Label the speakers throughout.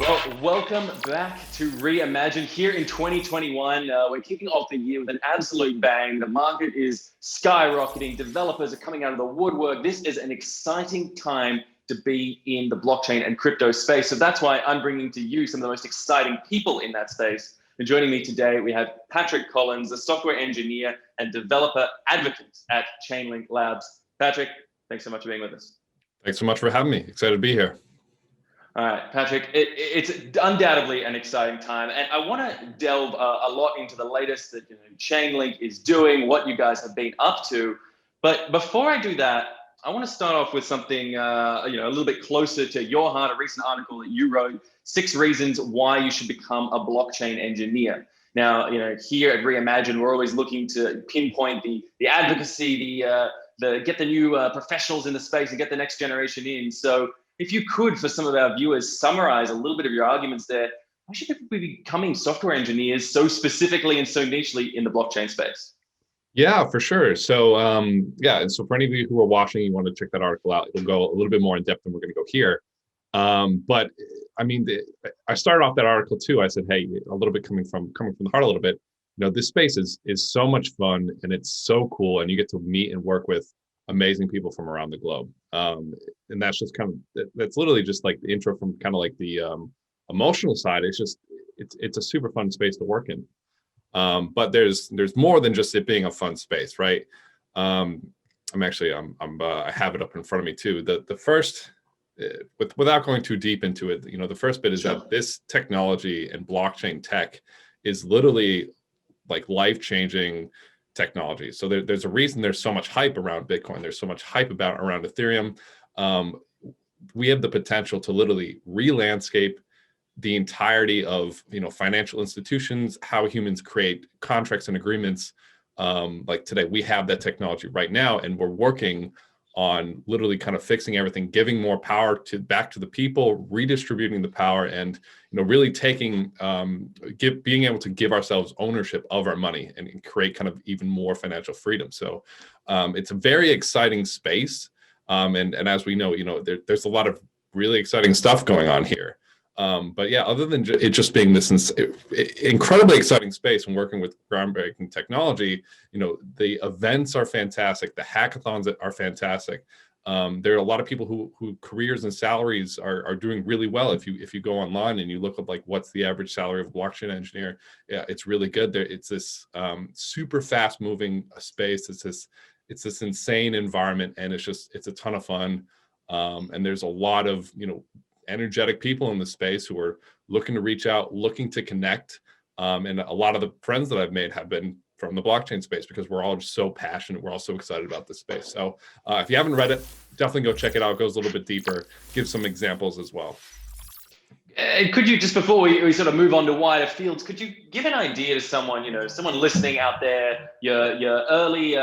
Speaker 1: Well, welcome back to REIMAGINE here in 2021. We're kicking off the year with an absolute bang. The market is skyrocketing. Developers are coming out of the woodwork. This is an exciting time to be in the blockchain and crypto space. So that's why I'm bringing to you some of the most exciting people in that space. And joining me today, we have Patrick Collins, a software engineer and developer advocate at Chainlink Labs. Patrick, thanks so much for being with us.
Speaker 2: Thanks so much for having me. Excited to be here.
Speaker 1: All right, Patrick, it's undoubtedly an exciting time. And I want to delve a lot into the latest that Chainlink is doing, what you guys have been up to. But before I do that, I want to start off with something a little bit closer to your heart, a recent article that you wrote, 6 reasons why you should become a blockchain engineer. Now, here at REIMAGINE, we're always looking to pinpoint the advocacy, get the new professionals in the space and get the next generation in. So if you could, for some of our viewers, summarize a little bit of your arguments there, why should people be becoming software engineers so specifically and so nichely in the blockchain space?
Speaker 2: Yeah, for sure. So and so for any of you who are watching, you want to check that article out. It'll go a little bit more in depth than we're going to go here. But I mean, I started off that article too. I said, hey, a little bit coming from the heart a little bit. This space is so much fun and it's so cool, and you get to meet and work with amazing people from around the globe. And that's just that's literally just like the intro from kind of like the emotional side. It's a super fun space to work in. But there's more than just it being a fun space, right? I have it up in front of me too. The first, without going too deep into it, the first bit is that this technology and blockchain tech is literally like life-changing technology. So there's a reason there's so much hype around Bitcoin. There's so much hype around Ethereum. We have the potential to literally re-landscape the entirety of financial institutions, how humans create contracts and agreements. Like today, we have that technology right now, and we're working on literally kind of fixing everything, giving more power back to the people, redistributing the power, and really taking being able to give ourselves ownership of our money and create kind of even more financial freedom. So it's a very exciting space, and as we know, there's a lot of really exciting stuff going on here. But yeah, other than it just being this incredibly exciting space and working with groundbreaking technology, the events are fantastic. The hackathons are fantastic. There are a lot of people who careers and salaries are doing really well. If you go online and you look at like what's the average salary of a blockchain engineer, yeah, it's really good. It's this super fast moving space. It's this insane environment, and it's a ton of fun. And there's a lot of energetic people in the space who are looking to reach out, looking to connect. And a lot of the friends that I've made have been from the blockchain space because we're all just so passionate. We're all so excited about this space. So if you haven't read it, definitely go check it out. It goes a little bit deeper, give some examples as well.
Speaker 1: Could you, just before we sort of move on to wider fields, could you give an idea to someone, someone listening out there, your early,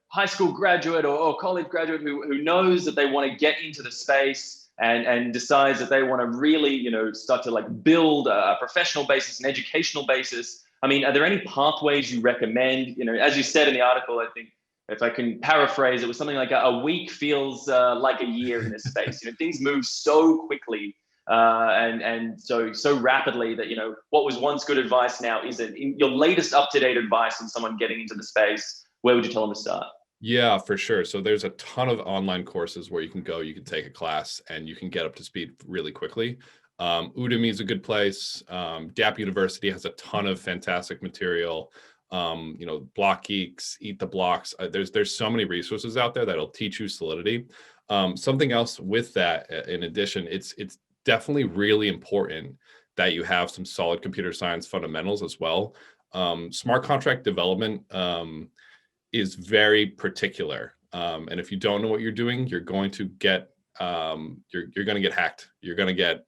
Speaker 1: high school graduate or college graduate who knows that they want to get into the space, and decides that they want to really, start to like build a professional basis, an educational basis. I mean, are there any pathways you recommend? As you said in the article, I think if I can paraphrase, it was something like a week feels like a year in this space. Things move so quickly and so rapidly that, what was once good advice now isn't. In your latest up-to-date advice on someone getting into the space, where would you tell them to start?
Speaker 2: Yeah, for sure. So there's a ton of online courses where you can take a class and you can get up to speed really quickly. Udemy is a good place. Dapp University has a ton of fantastic material. Block Geeks, Eat the Blocks. There's so many resources out there that'll teach you Solidity. Something else with that, in addition, it's definitely really important that you have some solid computer science fundamentals as well. Smart contract development is very particular, and if you don't know what you're doing, you're going to get you're going to get hacked. You're going to get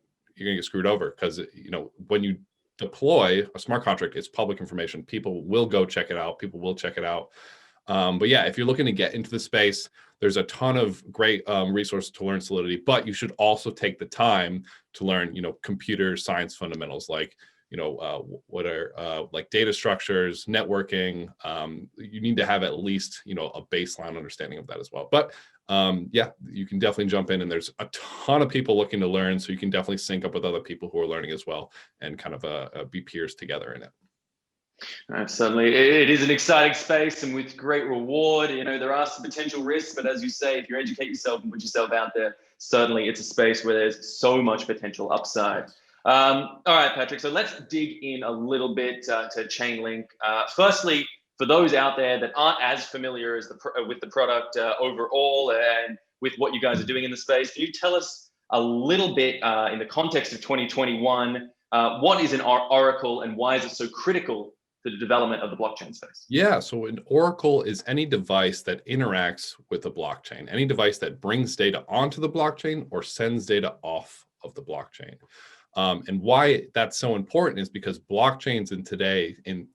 Speaker 2: screwed over, because when you deploy a smart contract, it's public information. People will go check it out. People will check it out. But yeah, if you're looking to get into the space, there's a ton of great resources to learn Solidity, but you should also take the time to learn computer science fundamentals, like what are like data structures, networking. You need to have at least a baseline understanding of that as well. But yeah, you can definitely jump in, and there's a ton of people looking to learn, so you can definitely sync up with other people who are learning as well, and kind of be peers together in it.
Speaker 1: Certainly, it is an exciting space, and with great reward. There are some potential risks, but as you say, if you educate yourself and put yourself out there, certainly it's a space where there's so much potential upside. All right, Patrick, so let's dig in a little bit to Chainlink. Firstly, for those out there that aren't as familiar with the product overall and with what you guys are doing in the space, can you tell us a little bit in the context of 2021, what is an oracle and why is it so critical to the development of the blockchain space?
Speaker 2: Yeah, so an oracle is any device that interacts with the blockchain, any device that brings data onto the blockchain or sends data off of the blockchain. And why that's so important is because blockchains in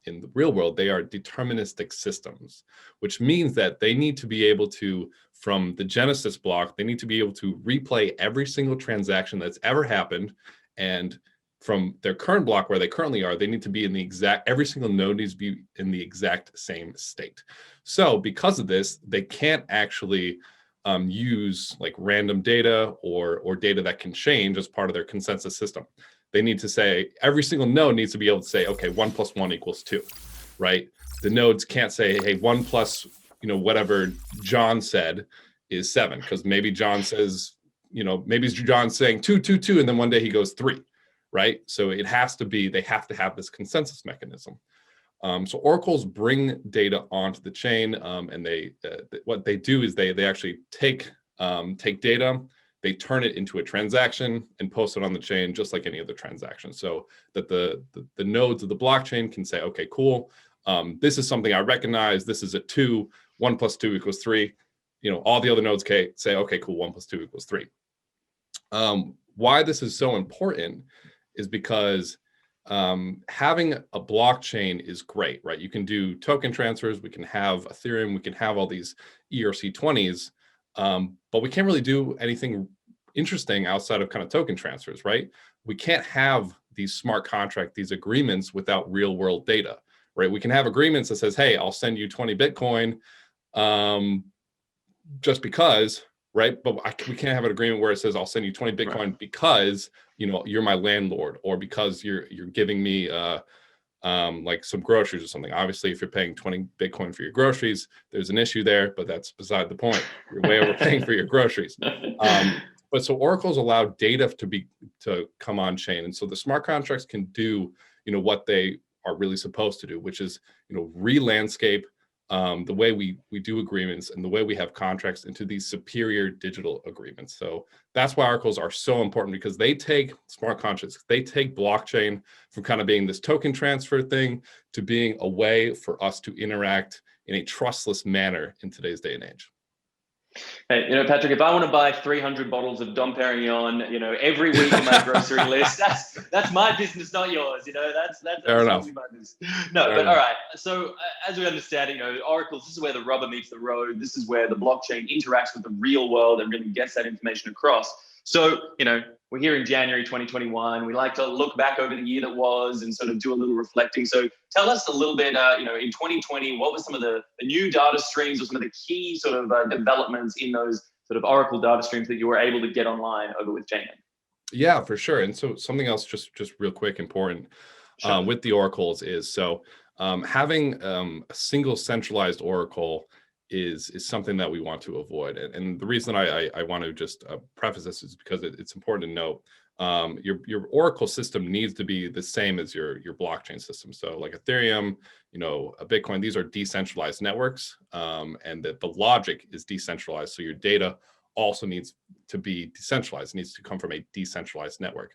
Speaker 2: the real world, they are deterministic systems, which means that they need to be able to, from the Genesis block, they need to be able to replay every single transaction that's ever happened. And from their current block where they currently are, they need to be in every single node needs to be in the exact same state. So because of this, they can't actually use like random data or data that can change as part of their consensus system. They need to say, every single node needs to be able to say, okay, 1 + 1 = 2, right? The nodes can't say, hey, 1 plus, whatever John said is 7, because maybe John says, maybe John's saying 2, 2, 2, and then one day he goes 3, right? So they have to have this consensus mechanism. So oracles bring data onto the chain, and what they do is they actually take data, they turn it into a transaction and post it on the chain just like any other transaction, so that the nodes of the blockchain can say, okay, cool, this is something I recognize. This is a 2. 1 + 2 = 3. All the other nodes can say, okay, cool, 1 + 2 = 3. Why this is so important is because having a blockchain is great, right? You can do token transfers, we can have Ethereum, we can have all these ERC20s, but we can't really do anything interesting outside of kind of token transfers, right? We can't have these smart contract, these agreements without real world data, right? We can have agreements that says, hey, I'll send you 20 Bitcoin just because, right? But we can't have an agreement where it says, I'll send you 20 Bitcoin right, because you're my landlord, or because you're giving me like some groceries or something. Obviously, if you're paying 20 Bitcoin for your groceries, there's an issue there, but that's beside the point. You're way overpaying for your groceries. But so oracles allow data to come on chain, and so the smart contracts can do what they are really supposed to do, which is re-landscape the way we do agreements and the way we have contracts into these superior digital agreements. So that's why oracles are so important, because they take smart contracts, they take blockchain from kind of being this token transfer thing to being a way for us to interact in a trustless manner in today's day and age.
Speaker 1: Hey, Patrick, if I want to buy 300 bottles of Dom Perignon, every week in my grocery list, that's my business, not yours. That's absolutely my business. No, but all right. So as we understand it, oracles, this is where the rubber meets the road. This is where the blockchain interacts with the real world and really gets that information across. So, we're here in January 2021. We like to look back over the year that was and sort of do a little reflecting. So tell us a little bit, in 2020, what were some of the new data streams or some of the key sort of developments in those sort of Oracle data streams that you were able to get online over with Chainlink?
Speaker 2: Yeah, for sure. And so something else just real quick important with the oracles is, having a single centralized oracle is something that we want to avoid. And the reason I want to just preface this is because it's important to note your oracle system needs to be the same as your blockchain system. So like Ethereum, a Bitcoin, these are decentralized networks, and the logic is decentralized. So your data also needs to be decentralized. It needs to come from a decentralized network.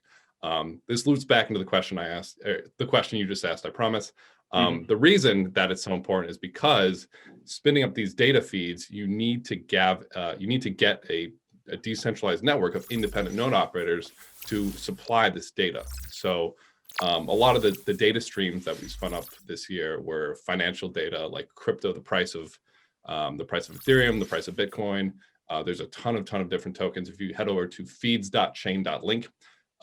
Speaker 2: This loops back into the question I asked, the question you just asked, I promise. The reason that it's so important is because spinning up these data feeds, you need to get a decentralized network of independent node operators to supply this data. So a lot of the data streams that we spun up this year were financial data, like crypto, the price of Ethereum, the price of Bitcoin. There's a ton of different tokens. If you head over to feeds.chain.link,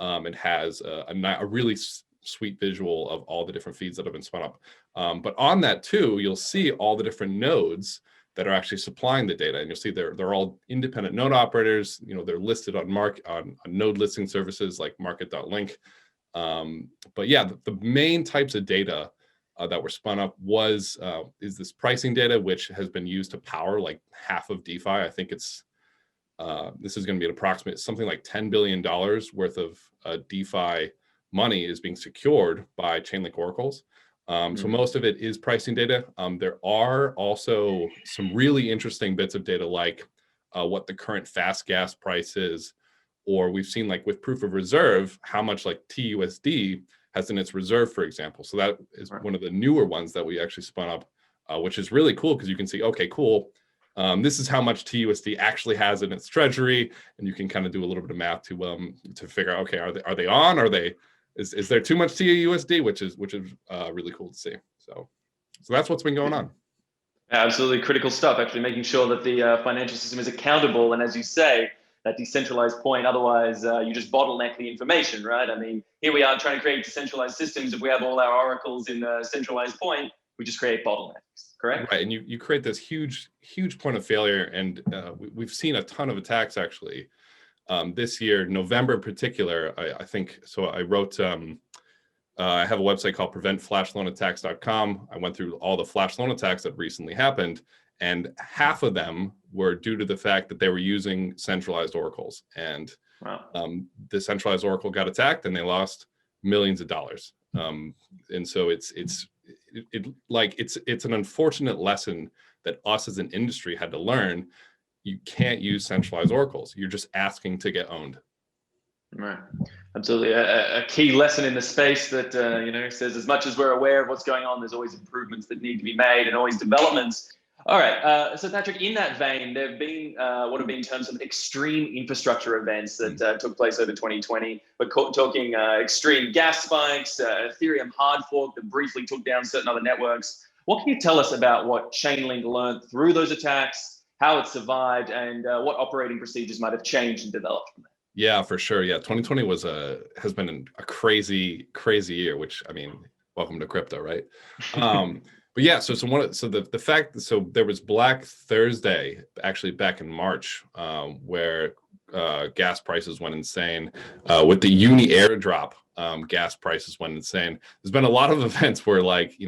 Speaker 2: it has a really sweet visual of all the different feeds that have been spun up. But on that too, you'll see all the different nodes that are actually supplying the data. And you'll see they're all independent node operators. They're listed on on node listing services like market.link. But yeah, the main types of data that were spun up is this pricing data, which has been used to power like half of DeFi. I think it's this is going to be an approximate something like $10 billion worth of DeFi money is being secured by Chainlink oracles. So most of it is pricing data. There are also some really interesting bits of data like what the current fast gas price is, or we've seen like with proof of reserve, how much like TUSD has in its reserve, for example. So that is one of the newer ones that we actually spun up, which is really cool because you can see, okay, cool. This is how much TUSD actually has in its treasury, and you can kind of do a little bit of math to figure out, okay, are they on? Is there too much TUSD, which is really cool to see. So that's what's been going on.
Speaker 1: Absolutely critical stuff. Actually, making sure that the financial system is accountable, and as you say, that decentralized point. Otherwise, you just bottleneck the information, right? I mean, here we are trying to create decentralized systems. If we have all our oracles in a centralized point, we just create bottlenecks, correct?
Speaker 2: Right, and you create this huge point of failure, and we've seen a ton of attacks actually. This year, November in particular, I think, so I wrote, I have a website called preventflashloanattacks.com. I went through all the flash loan attacks that recently happened, and half of them were due to the fact that they were using centralized oracles. And the centralized oracle got attacked and they lost millions of dollars. And so it's an unfortunate lesson that us as an industry had to learn. You can't use centralized oracles. You're just asking to get owned.
Speaker 1: Right. Absolutely. A key lesson in the space that, says as much as we're aware of what's going on, there's always improvements that need to be made and always developments. All right. So Patrick, in that vein, there have been what have been terms of extreme infrastructure events that took place over 2020. We're talking extreme gas spikes, Ethereum hard fork that briefly took down certain other networks. What can you tell us about what Chainlink learned through those attacks, how it survived, and what operating procedures might have changed and developed from that?
Speaker 2: Yeah, for sure. Yeah, 2020 has been a crazy year. Which, I mean, welcome to crypto, right? But yeah, so the fact, so there was Black Thursday actually back in March, where gas prices went insane. With the uni airdrop, gas prices went insane. There's been a lot of events where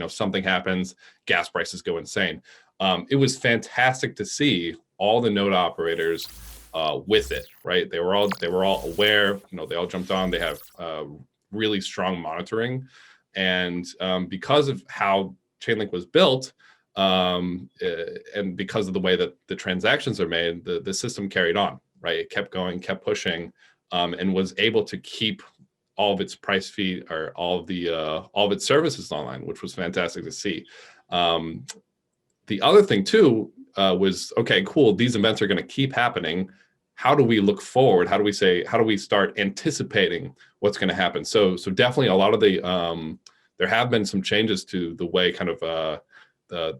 Speaker 2: something happens, gas prices go insane. It was fantastic to see all the node operators with it, right? They were all aware. They all jumped on. They have really strong monitoring, and because of how Chainlink was built, and because of the way that the transactions are made, the system carried on, right? It kept going, kept pushing, and was able to keep all of its price feed or all of its services online, which was fantastic to see. The other thing too was, okay, cool, these events are going to keep happening. How do we look forward? How do we start anticipating what's going to happen? So definitely a lot of there have been some changes to the way the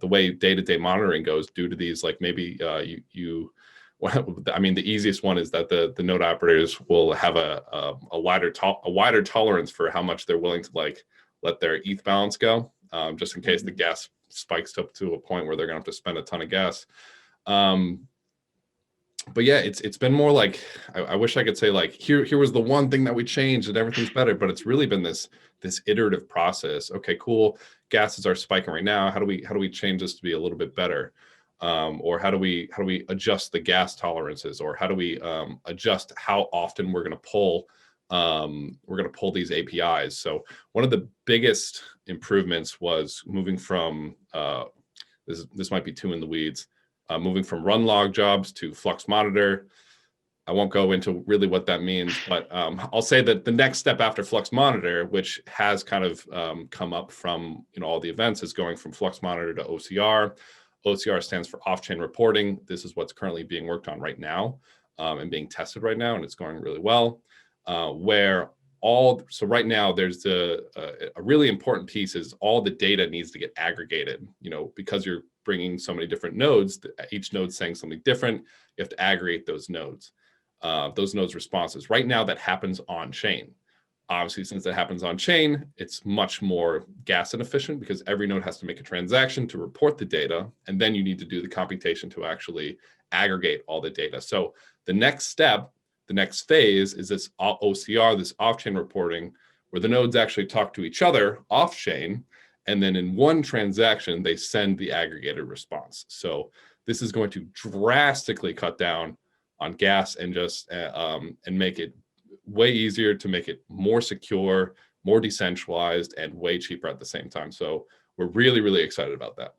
Speaker 2: way day-to-day monitoring goes due to these, like maybe I mean, the easiest one is that the node operators will have a wider tolerance for how much they're willing to let their ETH balance go, just in case the gas spikes up to a point where they're gonna have to spend a ton of gas. But yeah, it's been more like, I wish I could say like, here was the one thing that we changed and everything's better, but it's really been this iterative process. Okay, cool, gases are spiking right now. How do we change this to be a little bit better? Or how do we adjust the gas tolerances, or how do we adjust how often we're going to pull these APIs? So one of the biggest improvements was moving from this might be too in the weeds, moving from run log jobs to Flux Monitor. I won't go into really what that means, but I'll say that the next step after Flux Monitor, which has kind of come up from all the events, is going from Flux Monitor to OCR. OCR stands for off-chain reporting. This is what's currently being worked on right now and being tested right now, and it's going really well. So right now there's a really important piece is all the data needs to get aggregated. Because you're bringing so many different nodes, each node saying something different. You have to aggregate those nodes responses. Right now that happens on chain. Obviously, since it happens on chain, it's much more gas inefficient because every node has to make a transaction to report the data, and then you need to do the computation to actually aggregate all the data. So the next step, the next phase is this OCR, this off-chain reporting, where the nodes actually talk to each other off-chain, and then in one transaction, they send the aggregated response. So this is going to drastically cut down on gas and just and make it way easier to make it more secure, more decentralized, and way cheaper at the same time. So we're really, really excited about that.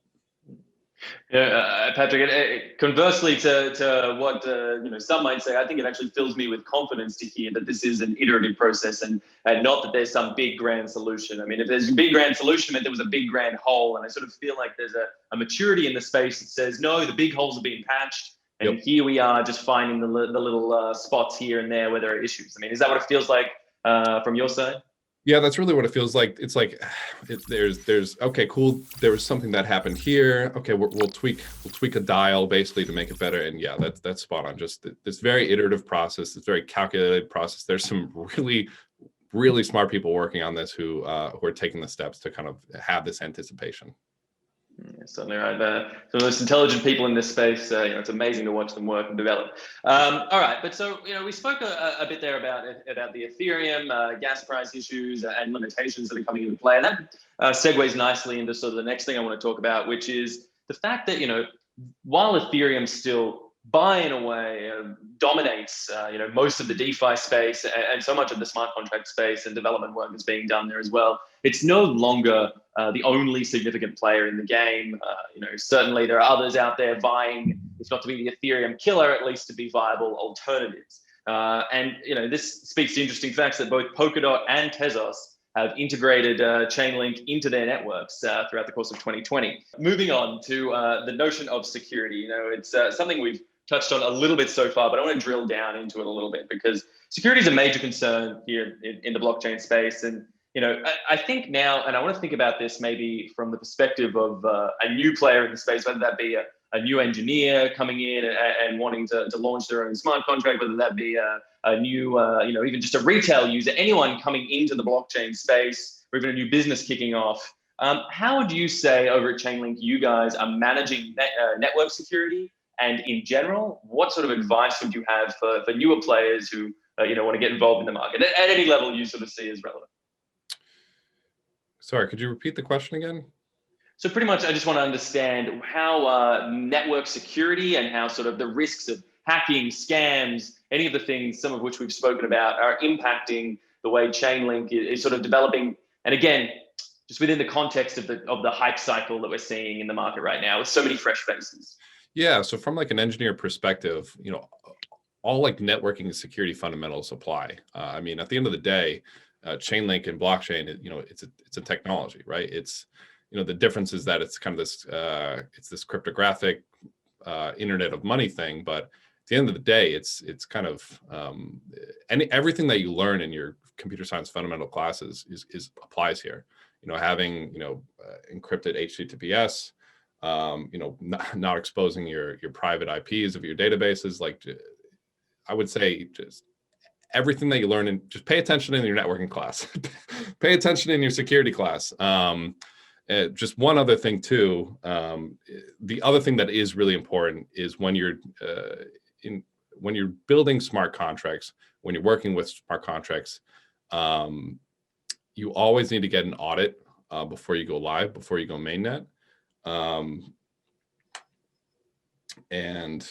Speaker 1: Yeah, Patrick. Conversely to what some might say, I think it actually fills me with confidence to hear that this is an iterative process and not that there's some big grand solution. I mean, if there's a big grand solution, meant there was a big grand hole, and I sort of feel like there's a maturity in the space that says no, the big holes are being patched. And here we are just finding the little spots here and there where there are issues. I mean, is that what it feels like from your side?
Speaker 2: Yeah, that's really what it feels like. It's like there's okay, cool. There was something that happened here. Okay, we'll tweak a dial basically to make it better. And yeah, that's spot on. Just this very iterative process, this very calculated process. There's some really, really smart people working on this who are taking the steps to kind of have this anticipation.
Speaker 1: Yeah, certainly right. Some of the most intelligent people in this space. It's amazing to watch them work and develop. All right, but so we spoke a bit there about the Ethereum gas price issues and limitations that are coming into play, and that segues nicely into sort of the next thing I want to talk about, which is the fact that while Ethereum still by and away dominates most of the DeFi space and so much of the smart contract space, and development work is being done there as well. It's no longer the only significant player in the game. Certainly there are others out there vying, if not to be the Ethereum killer, at least to be viable alternatives. And this speaks to interesting facts that both Polkadot and Tezos have integrated Chainlink into their networks throughout the course of 2020. Moving on to the notion of security. It's something we've touched on a little bit so far, but I want to drill down into it a little bit because security is a major concern here in the blockchain space. And I think now, and I want to think about this maybe from the perspective of a new player in the space, whether that be a new engineer coming in and wanting to launch their own smart contract, whether that be a new, even just a retail user, anyone coming into the blockchain space, or even a new business kicking off. How would you say over at Chainlink, you guys are managing network security? And in general, what sort of advice would you have for newer players who want to get involved in the market at any level you sort of see as relevant?
Speaker 2: Sorry, could you repeat the question again?
Speaker 1: So pretty much, I just want to understand how network security and how sort of the risks of hacking, scams, any of the things, some of which we've spoken about, are impacting the way Chainlink is sort of developing. And again, just within the context of the hype cycle that we're seeing in the market right now with so many fresh faces. Yeah,
Speaker 2: so from like an engineer perspective, all like networking and security fundamentals apply. I mean, at the end of the day, Chainlink and blockchain, it's a technology, right? It's the difference is that it's kind of this it's this cryptographic Internet of Money thing, but at the end of the day, it's kind of everything that you learn in your computer science fundamental classes is applies here. Having encrypted HTTPS. Not exposing your private IPs of your databases. Like, I would say just everything that you learn and just pay attention in your networking class, pay attention in your security class. Just one other thing too. The other thing that is really important is when you're building smart contracts, when you're working with smart contracts, you always need to get an audit before you go live, before you go mainnet. And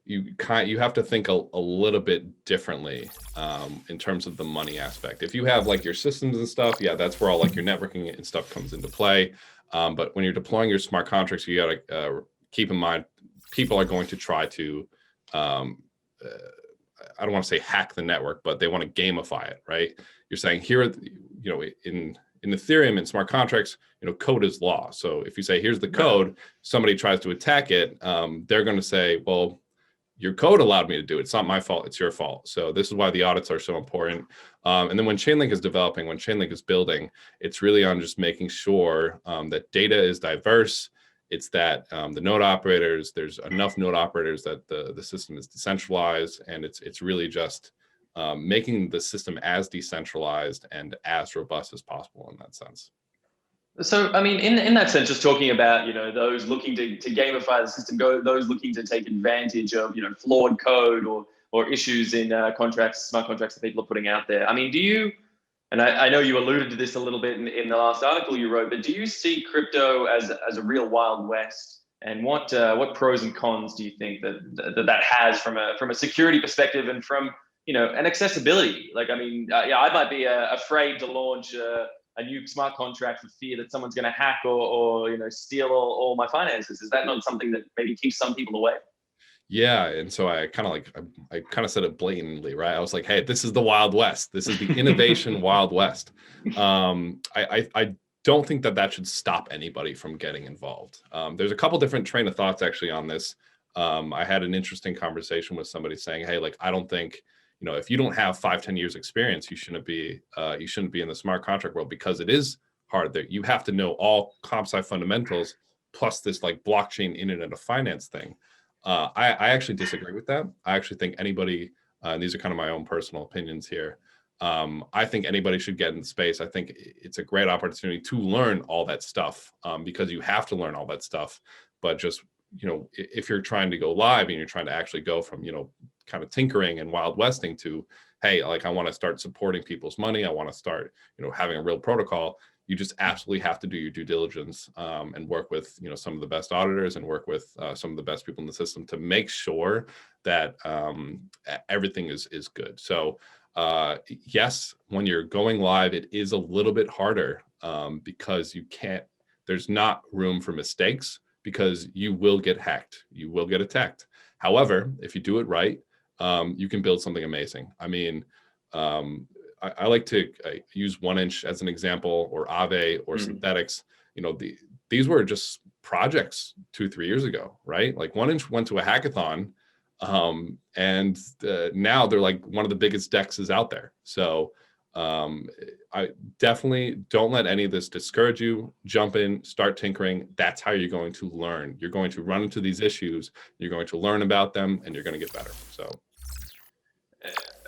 Speaker 2: you have to think a little bit differently in terms of the money aspect. If you have like your systems and stuff, yeah, that's where all like your networking and stuff comes into play. But when you're deploying your smart contracts, you got to keep in mind people are going to try to I don't want to say hack the network, but they want to gamify it, right? You're saying here, in Ethereum and smart contracts, code is law. So if you say, here's the code, somebody tries to attack it, they're going to say, well, your code allowed me to do it. It's not my fault. It's your fault. So this is why the audits are so important. And then when Chainlink is developing, when Chainlink is building, it's really on just making sure that data is diverse. It's that the node operators, there's enough node operators that the system is decentralized, and it's really just making the system as decentralized and as robust as possible in that sense.
Speaker 1: So, I mean, in that sense, just talking about, those looking to gamify the system, those looking to take advantage of, flawed code or issues in contracts, smart contracts that people are putting out there. I mean, do you, and I know you alluded to this a little bit in the last article you wrote, but do you see crypto as a real Wild West? And what pros and cons do you think that has from a security perspective and from, an accessibility? Like, I mean, I might be afraid to launch a new smart contract for fear that someone's going to hack or steal all my finances. Is that not something that maybe keeps some people away?
Speaker 2: Yeah, and so I kind of said it blatantly, right? I was like, hey, this is the Wild West. This is the innovation Wild West. I don't think that should stop anybody from getting involved. There's a couple different train of thoughts actually on this. I had an interesting conversation with somebody saying, hey, like, I don't think, if you don't have 5-10 years experience, you shouldn't be in the smart contract world, because it is hard. That you have to know all comp sci fundamentals plus this like blockchain Internet of Finance thing. I actually disagree with that. I actually think anybody, and these are kind of my own personal opinions here, I think anybody should get in space. I think it's a great opportunity to learn all that stuff, because you have to learn all that stuff. But just, if you're trying to go live and you're trying to actually go from, kind of tinkering and Wild Westing to, hey, like, I want to start supporting people's money, I want to start, having a real protocol, you just absolutely have to do your due diligence, and work with, some of the best auditors and work with some of the best people in the system to make sure that everything is good. So yes, when you're going live, it is a little bit harder, because there's not room for mistakes, because you will get hacked, you will get attacked. However, if you do it right, you can build something amazing. I mean, I like to use 1inch as an example, or Aave or synthetics. These were just projects 2-3 years ago, right? Like 1inch went to a hackathon, and now they're like one of the biggest dexes out there. So I definitely don't let any of this discourage you. Jump in, start tinkering. That's how you're going to learn. You're going to run into these issues, you're going to learn about them, and you're going to get better. So.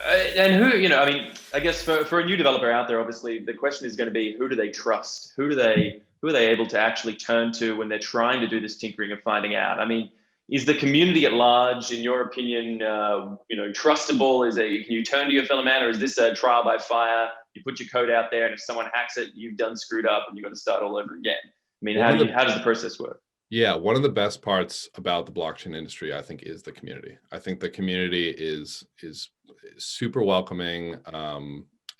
Speaker 1: And who, I mean, I guess for a new developer out there, obviously the question is going to be, who do they trust? Who are they able to actually turn to when they're trying to do this tinkering and finding out? I mean, is the community at large, in your opinion, trustable? Can you turn to your fellow man, or is this a trial by fire? You put your code out there, and if someone hacks it, you've done screwed up, and you've got to start all over again. I mean, how does the process work?
Speaker 2: Yeah, one of the best parts about the blockchain industry, I think, is the community. I think the community is super welcoming,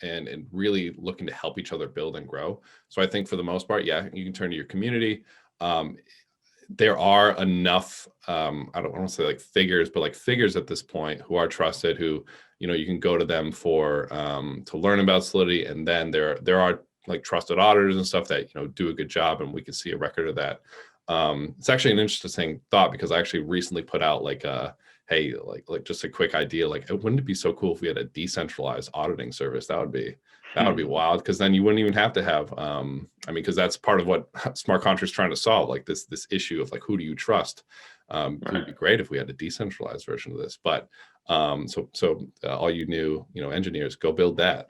Speaker 2: and really looking to help each other build and grow. So I think for the most part, yeah, you can turn to your community. There are enough, I don't want to say like figures, but like figures at this point who are trusted, who, you can go to them for to learn about Solidity, and then there are like trusted auditors and stuff that do a good job, and we can see a record of that. It's actually an interesting thought, because I actually recently put out like hey, like just a quick idea, like, wouldn't it be so cool if we had a decentralized auditing service? That would be wild, because then you wouldn't even have to have I mean, because that's part of what smart contracts trying to solve, like this issue of like, who do you trust? It would be great if we had a decentralized version of this. But so all you new engineers, go build that.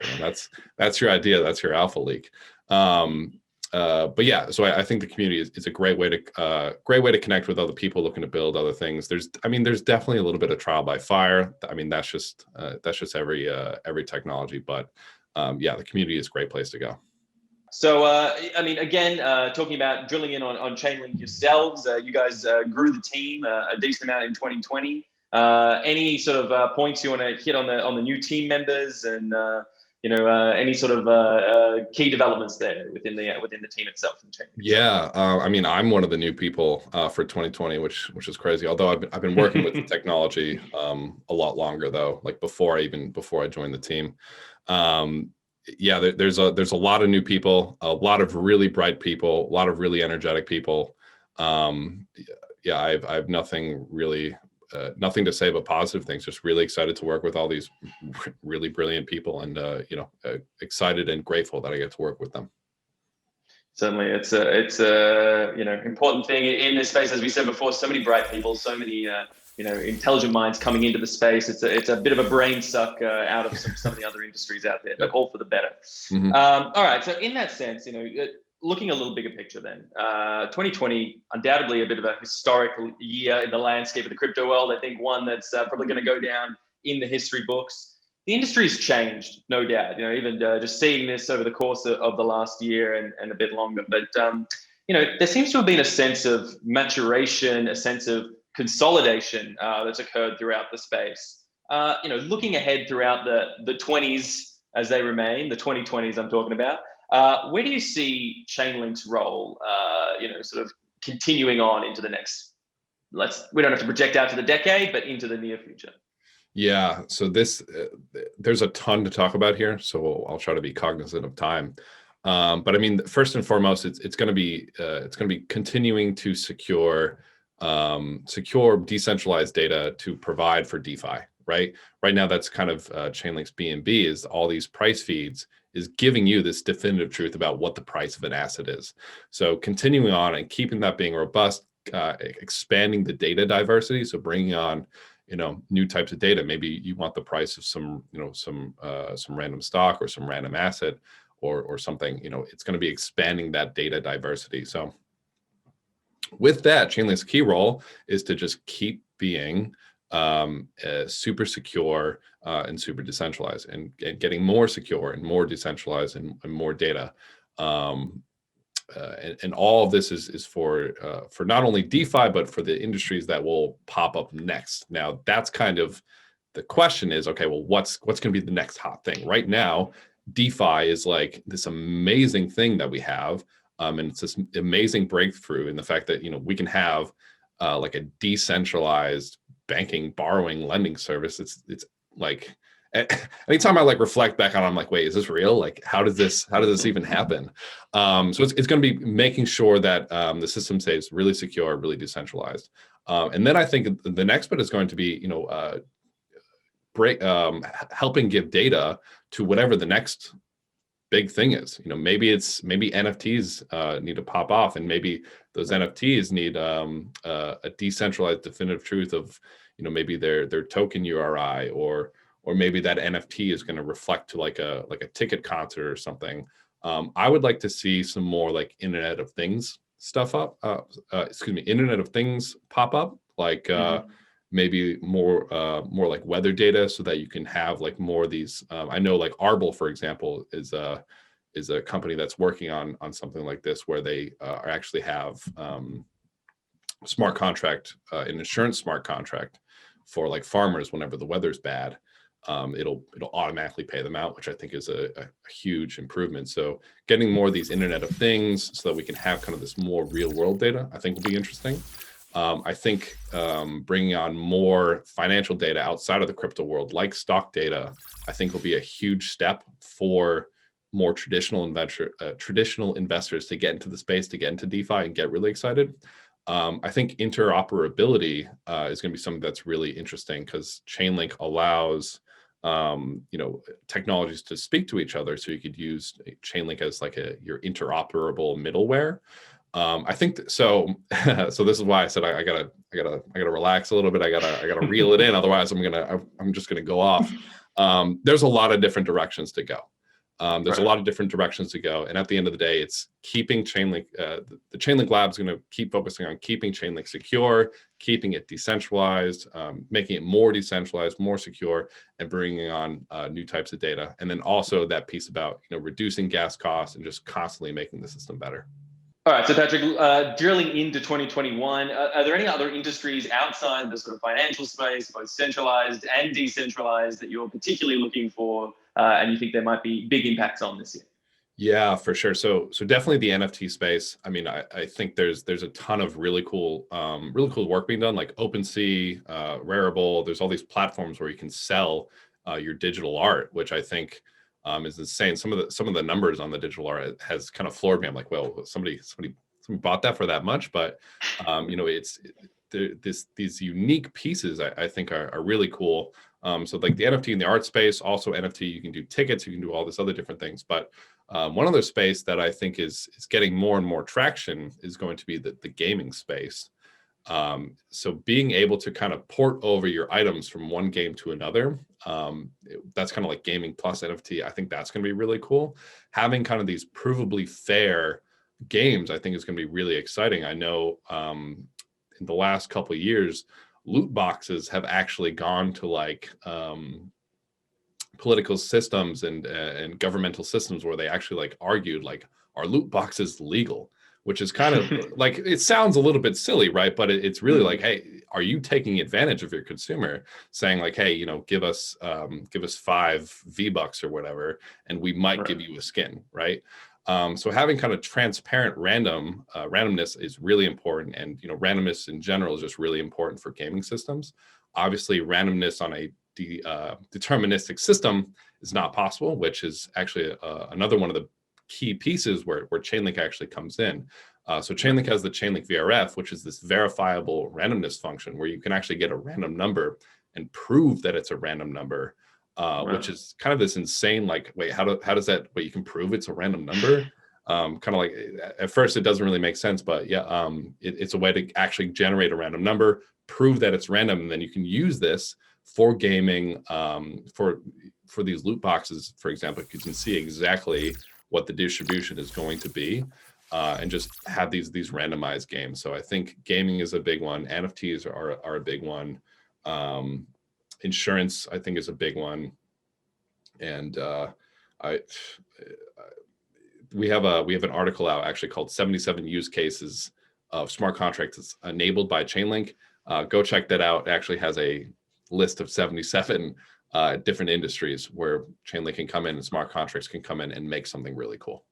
Speaker 2: That's your idea, that's your alpha leak. But yeah, so I think the community is a great way to connect with other people looking to build other things. There's definitely a little bit of trial by fire. I mean, that's just every technology, but yeah, the community is a great place to go.
Speaker 1: So, I mean, again, talking about drilling in on Chainlink yourselves, you guys grew the team a decent amount in 2020. Any sort of points you want to hit on the new team members, and any sort of key developments there within the team itself?
Speaker 2: Yeah, I mean, I'm one of the new people for 2020, which is crazy. Although I've been working with the technology a lot longer, though. Like before I joined the team. Yeah, there's a lot of new people, a lot of really bright people, a lot of really energetic people. Yeah, I have nothing to say but positive things. Just really excited to work with all these really brilliant people, and excited and grateful that I get to work with them.
Speaker 1: Certainly, it's a important thing in this space, as we said before. So many bright people, so many intelligent minds coming into the space. It's a bit of a brain suck out of some of the other industries out there, but all for the better.
Speaker 2: Mm-hmm.
Speaker 1: All right, so in that sense, looking a little bigger picture then, 2020, undoubtedly a bit of a historical year in the landscape of the crypto world. I think one that's probably going to go down in the history books. The industry's changed, no doubt, even just seeing this over the course of the last year and a bit longer. But, there seems to have been a sense of maturation, a sense of consolidation that's occurred throughout the space. Looking ahead throughout the 20s as they remain, the 2020s I'm talking about, where do you see Chainlink's role, sort of continuing on into the next, we don't have to project out to the decade, but into the near future?
Speaker 2: Yeah, so there's a ton to talk about here, so I'll try to be cognizant of time. But I mean, first and foremost, it's going to be continuing to secure decentralized data to provide for DeFi. Right now, that's kind of Chainlink's B&B, is all these price feeds is giving you this definitive truth about what the price of an asset is. So continuing on and keeping that being robust, expanding the data diversity, so bringing on new types of data. Maybe you want the price of some random stock or some random asset or something. It's going to be expanding that data diversity. So with that, Chainlink's key role is to just keep being super secure and super decentralized, and getting more secure and more decentralized and more data. And all of this is for not only DeFi, but for the industries that will pop up next. Now, that's kind of the question is, okay, well, what's going to be the next hot thing? Right now, DeFi is like this amazing thing that we have, and it's this amazing breakthrough in the fact that we can have like a decentralized banking, borrowing, lending service. It's like, anytime I reflect back on it, I'm like, wait, is this real? Like, how does this even happen? So it's going to be making sure that the system stays really secure, really decentralized. And then I think the next bit is going to be, helping give data to whatever the next big thing is. Maybe NFTs need to pop off, and maybe those NFTs need a decentralized definitive truth of, maybe their token URI, or maybe that NFT is going to reflect to like a ticket concert or something. I would like to see some more like Internet of Things stuff up. Internet of Things pop up, like maybe more like weather data, so that you can have like more of these. I know like Arbol, for example, is a company that's working on something like this, where they actually have smart contract, an insurance smart contract for like farmers. Whenever the weather's bad, it'll automatically pay them out, which I think is a huge improvement. So getting more of these Internet of Things so that we can have kind of this more real world data, I think will be interesting. I think bringing on more financial data outside of the crypto world, like stock data, I think will be a huge step for more traditional investors to get into the space, to get into DeFi and get really excited. I think interoperability is going to be something that's really interesting, because Chainlink allows technologies to speak to each other. So you could use Chainlink as like your interoperable middleware. I think so. So this is why I said I gotta relax a little bit. I gotta reel it in. Otherwise, I'm just gonna go off. There's a lot of different directions to go. There's a lot of different directions to go, and at the end of the day, it's keeping Chainlink. The Chainlink Labs is going to keep focusing on keeping Chainlink secure, keeping it decentralized, making it more decentralized, more secure, and bringing on new types of data. And then also that piece about reducing gas costs and just constantly making the system better.
Speaker 1: All right, so Patrick, drilling into 2021, are there any other industries outside the sort of financial space, both centralized and decentralized, that you're particularly looking for and you think there might be big impacts on this year?
Speaker 2: Yeah, for sure. So definitely the NFT space. I mean, I think there's a ton of really cool work being done, like OpenSea, Rarible. There's all these platforms where you can sell your digital art, which I think is insane. Some of the numbers on the digital art has kind of floored me. I'm like, well, somebody bought that for that much, but these unique pieces I think are really cool. So like the NFT in the art space, also NFT, you can do tickets, you can do all this other different things. But one other space that I think is getting more and more traction is going to be the gaming space. So being able to kind of port over your items from one game to another, that's kind of like gaming plus NFT. I think that's going to be really cool. Having kind of these provably fair games, I think is going to be really exciting. I know in the last couple of years, loot boxes have actually gone to like political systems and governmental systems where they actually like argued like, are loot boxes legal? Which is kind of like, it sounds a little bit silly, right? But it's really like, hey, are you taking advantage of your consumer, saying like, hey, you know, give us 5 V-Bucks or whatever, and we might give you a skin, right? So having kind of transparent randomness is really important, and you know, randomness in general is just really important for gaming systems. Obviously, randomness on a deterministic system is not possible, which is actually another one of the key pieces where Chainlink actually comes in. So Chainlink has the Chainlink VRF, which is this verifiable randomness function where you can actually get a random number and prove that it's a random number, which is kind of this insane, like, wait, how does that, wait, you can prove it's a random number? Kind of like, at first it doesn't really make sense, but yeah, it's a way to actually generate a random number, prove that it's random, and then you can use this for gaming, for these loot boxes, for example. You can see exactly what the distribution is going to be, and just have these randomized games. So I think gaming is a big one. NFTs are a big one. Insurance, I think, is a big one. And we have an article out actually called 77 use cases of smart contracts enabled by Chainlink. Go check that out. It actually has a list of 77 different industries where Chainlink can come in and smart contracts can come in and make something really cool.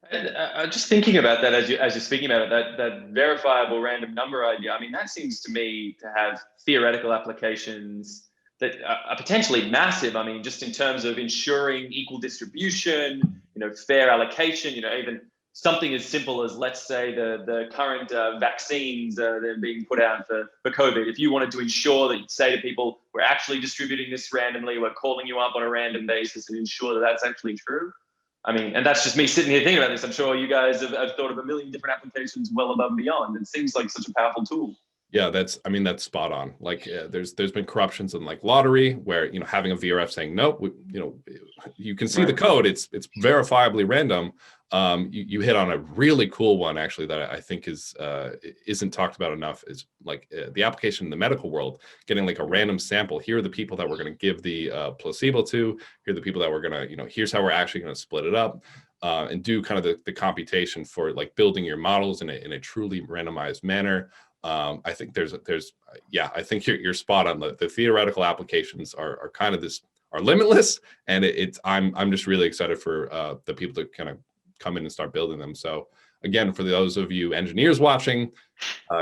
Speaker 1: And just thinking about that as you're speaking about it, that verifiable random number idea, I mean, that seems to me to have theoretical applications that are potentially massive. I mean, just in terms of ensuring equal distribution, you know, fair allocation, you know, even something as simple as, let's say, the current vaccines that are being put out for COVID. If you wanted to ensure that you'd say to people, we're actually distributing this randomly, we're calling you up on a random basis and ensure that that's actually true. I mean, and that's just me sitting here thinking about this. I'm sure you guys have thought of a million different applications well above and beyond. It seems like such a powerful tool.
Speaker 2: Yeah, that's spot on. Like, there's been corruptions in like lottery where, you know, having a VRF saying, nope, you know, you can see the code, it's verifiably random. You hit on a really cool one actually that I think isn't talked about enough, is like the application in the medical world, getting like a random sample. Here are the people that we're going to give the placebo to. Here are the people that we're going to, you know, here's how we're actually going to split it up, and do kind of the computation for like building your models in a truly randomized manner. I think I think you're spot on. The theoretical applications are kind of are limitless, and I'm just really excited for the people to kind of come in and start building them. So again, for those of you engineers watching,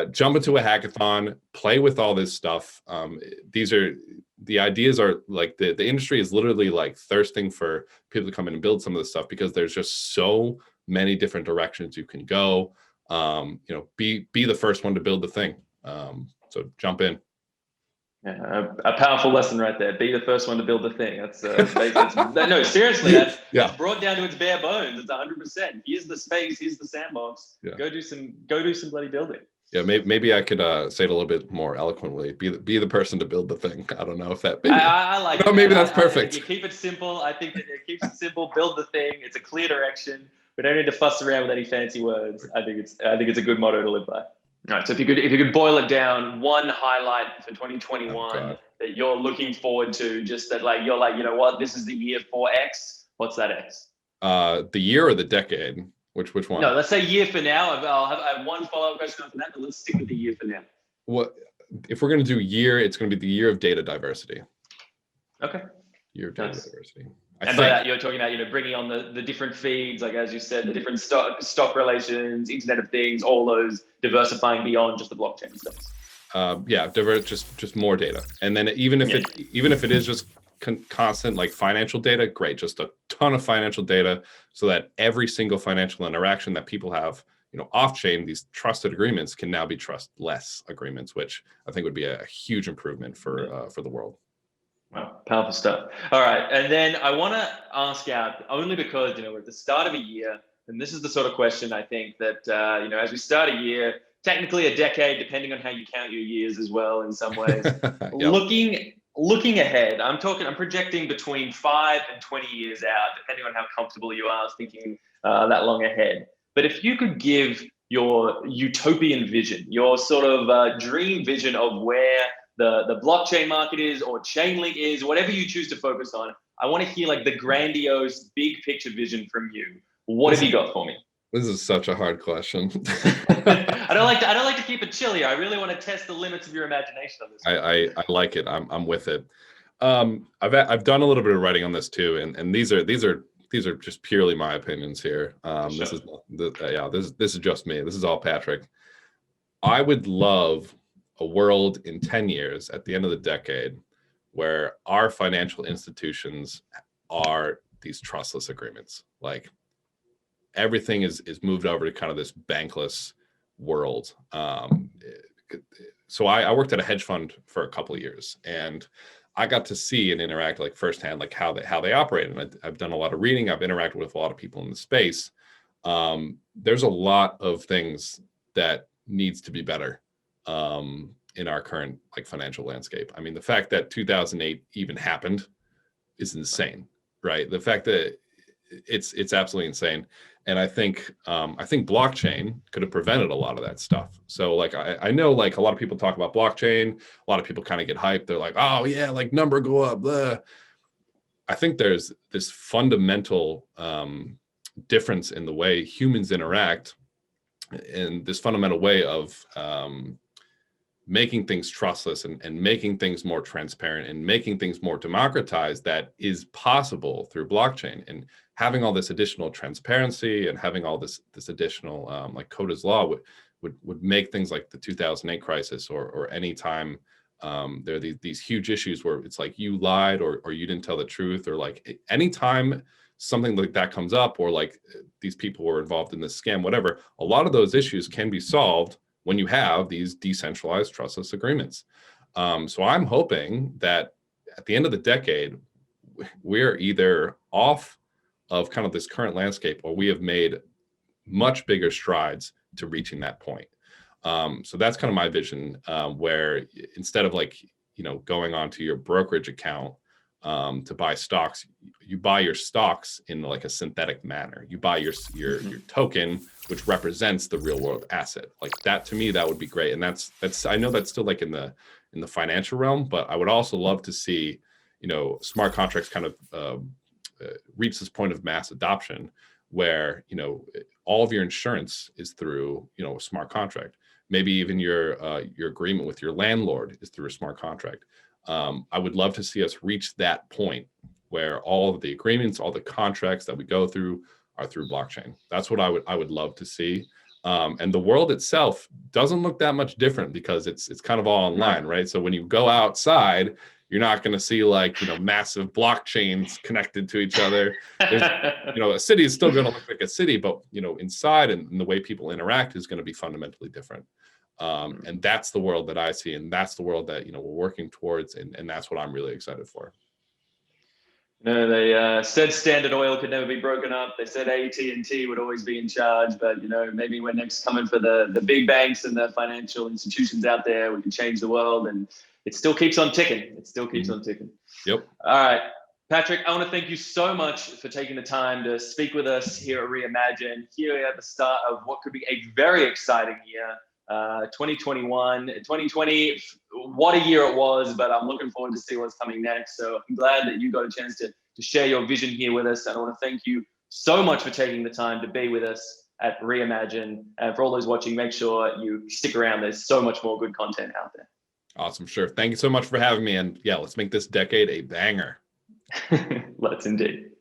Speaker 2: jump into a hackathon, play with all this stuff. The ideas are like, the industry is literally like thirsting for people to come in and build some of this stuff, because there's just so many different directions you can go. You know, be the first one to build the thing. So jump in. Yeah,
Speaker 1: a powerful lesson right there. Be the first one to build the thing. No, seriously, that's brought down to its bare bones. It's 100%. Here's the space. Here's the sandbox. Yeah. Go do some bloody building.
Speaker 2: Yeah, maybe I could say it a little bit more eloquently. Be the person to build the thing. I don't know if that.
Speaker 1: I like it.
Speaker 2: No, maybe that's perfect.
Speaker 1: You keep it simple. I think that it keeps it simple. Build the thing. It's a clear direction. We don't need to fuss around with any fancy words. I think it's a good motto to live by. All right. So if you could boil it down, one highlight for 2021 that you're looking forward to, just that like you're like, you know what, this is the year for X. What's that X?
Speaker 2: The year or the decade? Which one?
Speaker 1: No, let's say year for now. I have one follow-up question after that, but let's stick with the year for now.
Speaker 2: What if we're going to do year? It's going to be the year of data diversity.
Speaker 1: Okay.
Speaker 2: Year of data diversity.
Speaker 1: And by that, you're talking about, you know, bringing on the different feeds, like as you said, the different stock relations, Internet of Things, all those, diversifying beyond just the blockchain stuff.
Speaker 2: Yeah, just more data, and then even if it is just constant like financial data, great, just a ton of financial data, so that every single financial interaction that people have, you know, off chain, these trusted agreements can now be trustless agreements, which I think would be a huge improvement for the world.
Speaker 1: Wow, powerful stuff. All right, and then I want to ask out, only because, you know, we're at the start of a year, and this is the sort of question I think that, you know, as we start a year, technically a decade, depending on how you count your years as well in some ways.
Speaker 2: Yep.
Speaker 1: Looking ahead, I'm projecting between 5 and 20 years out, depending on how comfortable you are thinking that long ahead. But if you could give your utopian vision, your sort of dream vision of where the blockchain market is, or Chainlink is, whatever you choose to focus on, I want to hear like the grandiose big picture vision from you. What have you got for me?
Speaker 2: This is such a hard question.
Speaker 1: I don't like to keep it chilly. I really want to test the limits of your imagination on this.
Speaker 2: I like it. I'm with it. I've done a little bit of writing on this too, and these are just purely my opinions here. This is just me. This is all Patrick. I would love a world in 10 years at the end of the decade where our financial institutions are these trustless agreements. Like everything is moved over to kind of this bankless world. So I worked at a hedge fund for a couple of years, and I got to see and interact like firsthand, like how they operate. And I've done a lot of reading. I've interacted with a lot of people in the space. There's a lot of things that needs to be better in our current like financial landscape. I mean, the fact that 2008 even happened is insane, right? The fact that it's absolutely insane. And I think blockchain could have prevented a lot of that stuff. So like, I know like a lot of people talk about blockchain, a lot of people kind of get hyped. They're like, oh yeah, like number go up, blah. I think there's this fundamental difference in the way humans interact, and this fundamental way of making things trustless and making things more transparent and making things more democratized that is possible through blockchain. And having all this additional transparency and having all this additional like code as law would make things like the 2008 crisis or any time there are these huge issues where it's like you lied or you didn't tell the truth, or like anytime something like that comes up, or like these people were involved in this scam, whatever, a lot of those issues can be solved when you have these decentralized trustless agreements. So I'm hoping that at the end of the decade, we're either off of kind of this current landscape, or we have made much bigger strides to reaching that point. So that's kind of my vision, where instead of like, going onto your brokerage account to buy stocks, you buy your stocks in like a synthetic manner. You buy your token, which represents the real world asset. Like that, to me, that would be great. And that's I know that's still like in the financial realm, but I would also love to see, smart contracts kind of reach this point of mass adoption where, all of your insurance is through, a smart contract. Maybe even your agreement with your landlord is through a smart contract. I would love to see us reach that point where all of the agreements, all the contracts that we go through are through blockchain. That's what I would love to see. And the world itself doesn't look that much different because it's kind of all online, right? So when you go outside, you're not going to see like, massive blockchains connected to each other. A city is still going to look like a city, but, inside and the way people interact is going to be fundamentally different. And that's the world that I see. And that's the world that, we're working towards. And that's what I'm really excited for.
Speaker 1: No, they said Standard Oil could never be broken up. They said AT&T would always be in charge, but maybe we're next coming for the big banks and the financial institutions out there. We can change the world, and it still keeps on ticking. It still keeps on ticking.
Speaker 2: Yep.
Speaker 1: All right, Patrick, I want to thank you so much for taking the time to speak with us here at REIMAGINE, here at the start of what could be a very exciting year. 2021, 2020, what a year it was, but I'm looking forward to see what's coming next. So I'm glad that you got a chance to share your vision here with us. And I want to thank you so much for taking the time to be with us at REIMAGINE. And for all those watching, make sure you stick around. There's so much more good content out there.
Speaker 2: Awesome. Sure. Thank you so much for having me. And yeah, let's make this decade a banger.
Speaker 1: Let's indeed.